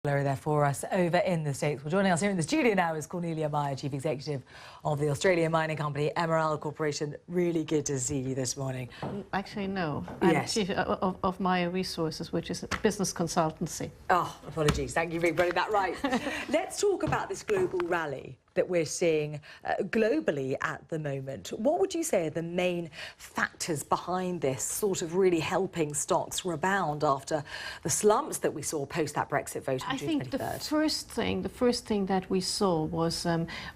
There for us over in the States. Well, joining us here in the studio now is Cornelia Meyer, Chief Executive of the Australian mining company Emerald Corporation. Really good to see you this morning. Actually, no. Yes. I'm Chief of Meyer Resources, which is a business consultancy. Oh, apologies. Thank you for getting that right. Let's talk about this global rally that we're seeing globally at the moment. What would you say are the main factors behind this sort of really helping stocks rebound after the slumps that we saw post that Brexit vote on June 23rd? I think the first thing that we saw was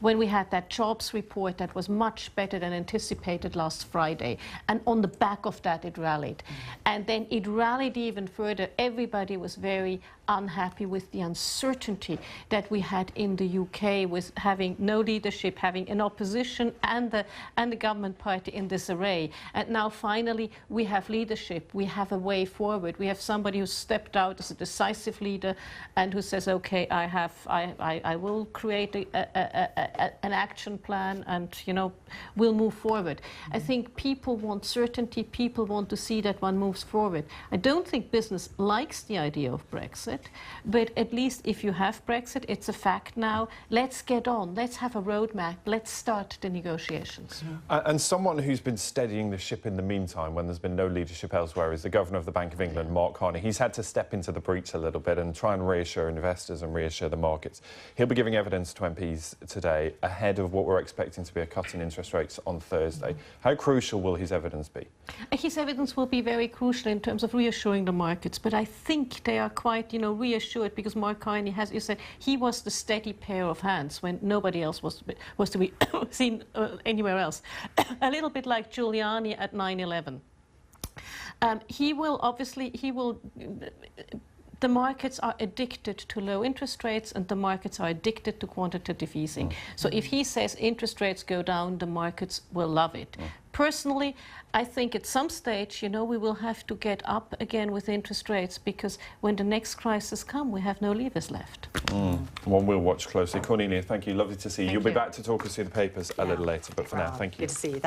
when we had that jobs report that was much better than anticipated last Friday, and on the back of that it rallied. And then it rallied even further. Everybody was very unhappy with the uncertainty that we had in the UK, with having no leadership, having an opposition and the government party in disarray. And now finally we have leadership, we have a way forward, we have somebody who stepped out as a decisive leader and who says, okay, I will create an action plan, and we'll move forward. I think people want certainty, people want to see that one moves forward. I don't think business likes the idea of Brexit, but at least if you have Brexit, it's a fact now. Let's get on. Let's have a roadmap. Let's start the negotiations. And someone who's been steadying the ship in the meantime, when there's been no leadership elsewhere, is the Governor of the Bank of England, Mark Carney. He's had to step into the breach a little bit and try and reassure investors and reassure the markets. He'll be giving evidence to MPs today ahead of what we're expecting to be a cut in interest rates on Thursday. How crucial will his evidence be? His evidence will be very crucial in terms of reassuring the markets, but I think they are quite, reassured, because Mark Carney has, you said, he was the steady pair of hands when nobody else was to be seen anywhere else. A little bit like Giuliani at 9/11. The markets are addicted to low interest rates, and the markets are addicted to quantitative easing. So if he says interest rates go down, the markets will love it. Personally, I think at some stage, we will have to get up again with interest rates, because when the next crisis comes, we have no levers left. One we'll watch closely. Cornelia, thank you. Lovely to see you. You'll be back to talk us through the papers a little later, but for now, thank you. Good to see you.